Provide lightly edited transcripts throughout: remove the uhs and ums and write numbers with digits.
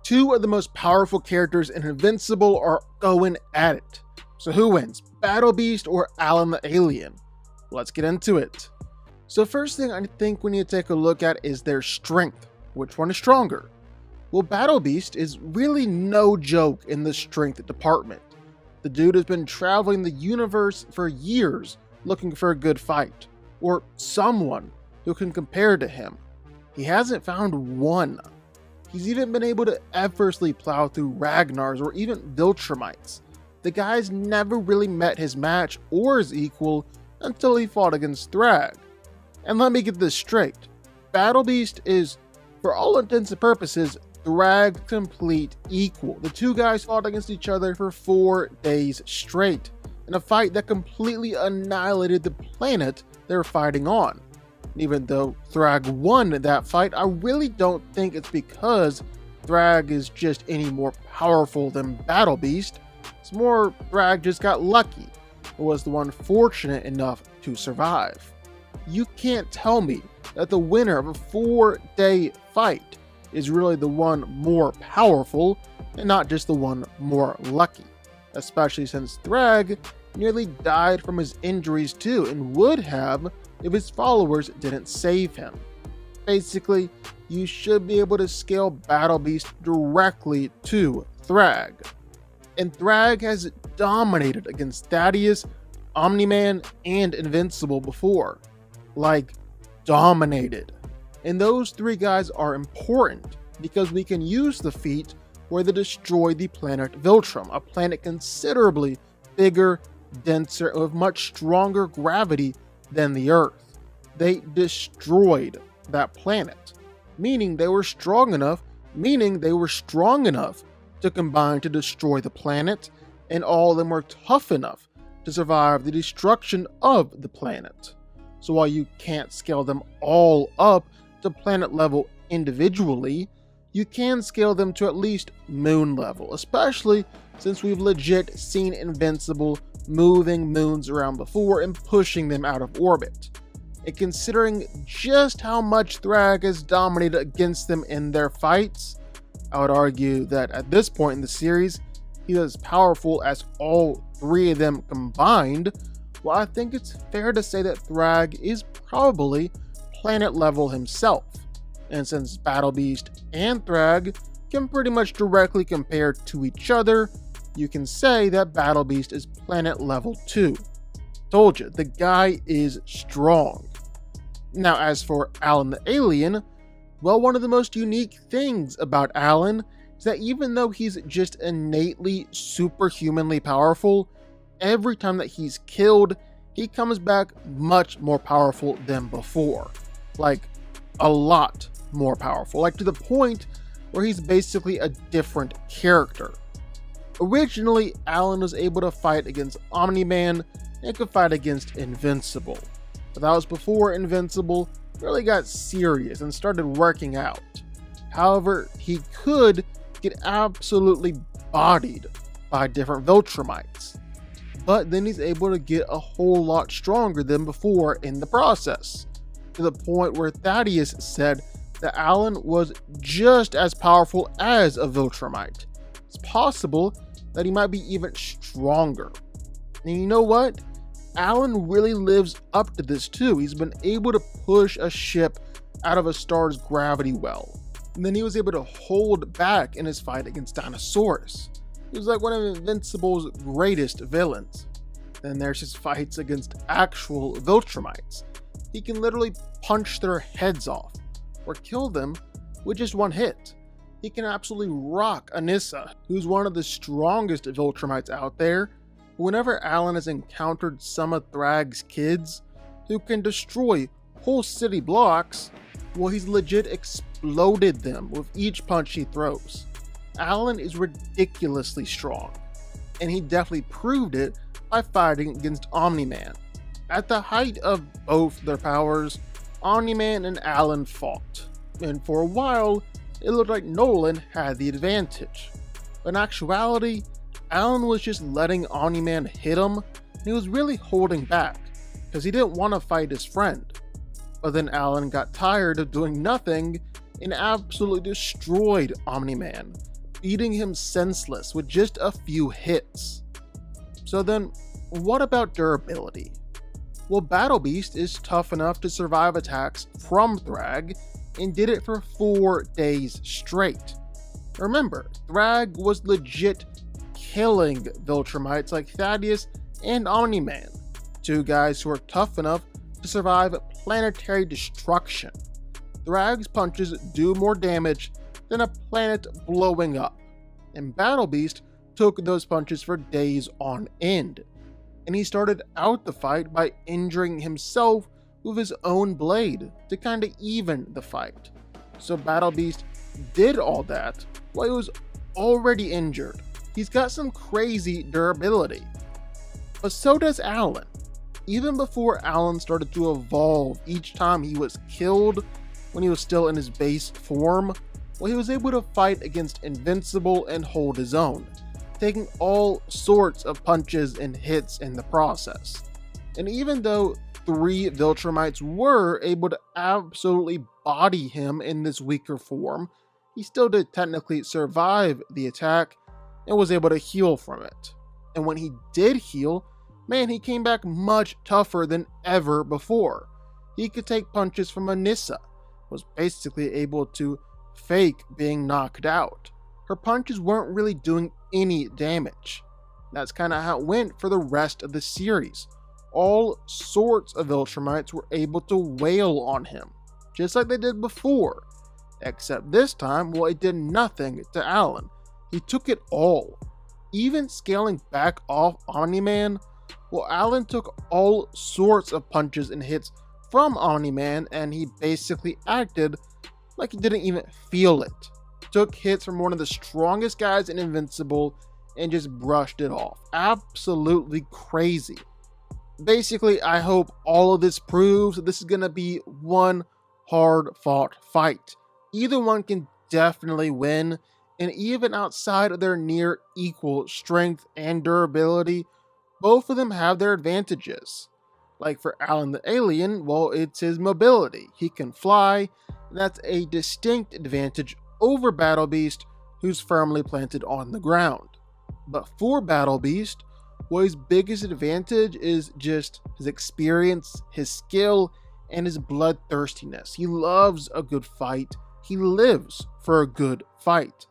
Two of the most powerful characters in Invincible are going at it. So who wins, Battle Beast or Alan the Alien? Let's get into it. So first thing I think we need to take a look at is their strength. Which one is stronger? Well, Battle Beast is really no joke in the strength department. The dude has been traveling the universe for years looking for a good fight, or someone who can compare to him. He hasn't found one. He's even been able to effortlessly plow through Ragnars or even Viltrumites. The guy's never really met his match or his equal until he fought against Thrag. And let me get this straight, Battle Beast is, for all intents and purposes, Thrag's complete equal. The two guys fought against each other for 4 days straight, in a fight that completely annihilated the planet they're fighting on. Even though Thrag won that fight, I really don't think it's because Thrag is just any more powerful than Battle Beast. It's more Thrag just got lucky, or was the one fortunate enough to survive. You can't tell me that the winner of a 4-day fight is really the one more powerful and not just the one more lucky, especially since Thrag nearly died from his injuries too, and would have if his followers didn't save him. Basically, you should be able to scale Battle Beast directly to Thrag. And Thrag has dominated against Thaddeus, Omni-Man, and Invincible before. Like, dominated. And those three guys are important because we can use the feat where they destroy the planet Viltrum, a planet considerably bigger, denser, and with much stronger gravity than the Earth. They destroyed that planet, meaning they were strong enough to combine to destroy the planet, and all of them were tough enough to survive the destruction of the planet. So while you can't scale them all up to planet level individually, you can scale them to at least moon level, especially since we've legit seen Invincible moving moons around before and pushing them out of orbit. And considering just how much Thrag has dominated against them in their fights, I would argue that at this point in the series, he's as powerful as all three of them combined. Well, I think it's fair to say that Thrag is probably planet level himself. And since Battle Beast and Thrag can pretty much directly compare to each other, you can say that Battle Beast is planet level 2. Told you, the guy is strong. Now as for Alan the Alien, well, one of the most unique things about Alan is that even though he's just innately superhumanly powerful, every time that he's killed, he comes back much more powerful than before. Like, a lot more powerful. Like, to the point where he's basically a different character. Originally, Alan was able to fight against Omni-Man and could fight against Invincible. But that was before Invincible really got serious and started working out. However, he could get absolutely bodied by different Viltrumites. But then he's able to get a whole lot stronger than before in the process, to the point where Thaddeus said that Alan was just as powerful as a Viltrumite. It's possible that he might be even stronger. And you know what? Alan really lives up to this too. He's been able to push a ship out of a star's gravity well. And then he was able to hold back in his fight against Dinosaurus. He was like one of Invincible's greatest villains. Then there's his fights against actual Viltrumites. He can literally punch their heads off or kill them with just one hit. He can absolutely rock Anissa, who's one of the strongest Viltrumites out there. Whenever Alan has encountered some of Thrag's kids, who can destroy whole city blocks, well, he's legit exploded them with each punch he throws. Alan is ridiculously strong, and he definitely proved it by fighting against Omni-Man. At the height of both their powers, Omni-Man and Alan fought, and for a while, it looked like Nolan had the advantage. But in actuality, Alan was just letting Omni-Man hit him, and he was really holding back, because he didn't want to fight his friend. But then Alan got tired of doing nothing and absolutely destroyed Omni-Man beating him senseless with just a few hits. So then, what about durability? Well, Battle Beast is tough enough to survive attacks from Thrag and did it for 4 days straight. Remember, Thrag was legit killing Viltrumites like Thaddeus and Omni-Man, 2 guys who are tough enough to survive planetary destruction. Thrag's punches do more damage than a planet blowing up, and Battle Beast took those punches for days on end, and he started out the fight by injuring himself with his own blade to kinda even the fight. So Battle Beast did all that while he was already injured. He's got some crazy durability. But so does Alan. Even before Alan started to evolve each time he was killed when he was still in his base form, well, he was able to fight against Invincible and hold his own, taking all sorts of punches and hits in the process. And even though 3 Viltrumites were able to absolutely body him in this weaker form, he still did technically survive the attack and was able to heal from it. And when he did heal, man, he came back much tougher than ever before. He could take punches from Anissa, was basically able to fake being knocked out. Her punches weren't really doing any damage. That's kind of how it went for the rest of the series. All sorts of Viltrumites were able to wail on him, just like they did before. Except this time, well, it did nothing to Alan. He took it all. Even scaling back off Omni-Man, well, Alan took all sorts of punches and hits from Omni-Man, and he basically acted like he didn't even feel it. Took hits from one of the strongest guys in Invincible and just brushed it off. Absolutely crazy. Basically, I hope all of this proves that this is going to be one hard-fought fight. Either one can definitely win, and even outside of their near equal strength and durability, both of them have their advantages. Like for Alan the Alien, well, it's his mobility. He can fly, and that's a distinct advantage over Battle Beast, who's firmly planted on the ground. But for Battle Beast, well, his biggest advantage is just his experience, his skill, and his bloodthirstiness. He loves a good fight. He lives for a good fight.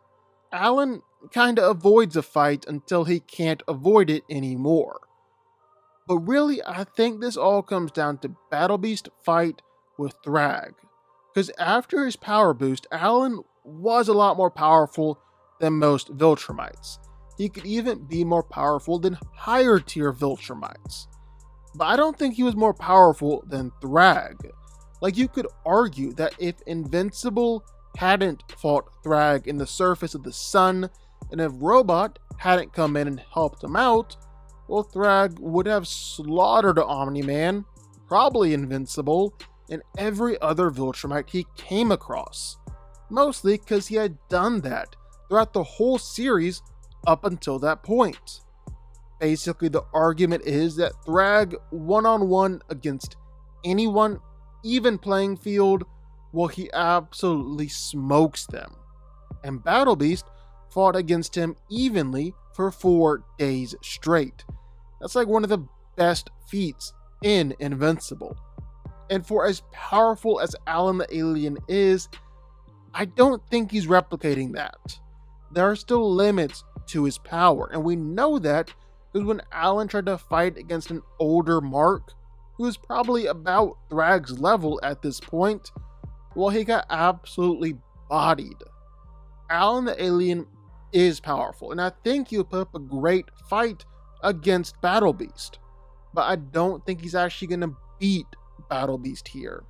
Alan kinda avoids a fight until he can't avoid it anymore. But really, I think this all comes down to Battle Beast fight with Thrag. Because after his power boost, Alan was a lot more powerful than most Viltrumites. He could even be more powerful than higher tier Viltrumites. But I don't think he was more powerful than Thrag. Like, you could argue that if Invincible hadn't fought Thrag in the surface of the sun, and if Robot hadn't come in and helped him out, well, Thrag would have slaughtered Omni-Man, probably Invincible, and every other Viltrumite he came across. Mostly because he had done that throughout the whole series up until that point. Basically, the argument is that Thrag one-on-one against anyone, even playing field, well, he absolutely smokes them. And Battle Beast fought against him evenly for 4 days straight. That's like one of the best feats in Invincible. And for as powerful as Alan the Alien is, I don't think he's replicating that. There are still limits to his power, and we know that because when Alan tried to fight against an older Mark, who was probably about Thrag's level at this point, well, he got absolutely bodied. Alan the Alien is powerful, and I think he'll put up a great fight against Battle Beast, but I don't think he's actually going to beat Battle Beast here.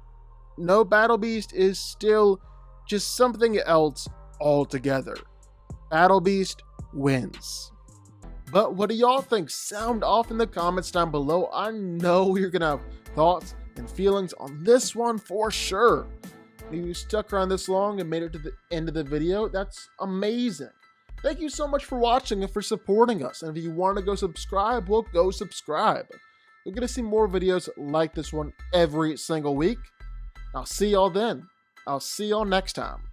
No, Battle Beast is still just something else altogether. Battle Beast wins. But what do y'all think? Sound off in the comments down below. I know you're gonna have thoughts and feelings on this one for sure. If you stuck around this long and made it to the end of the video, that's amazing. Thank you so much for watching and for supporting us. And if you want to go subscribe, well, go subscribe. You're gonna see more videos like this one every single week. I'll see y'all then. I'll see y'all next time.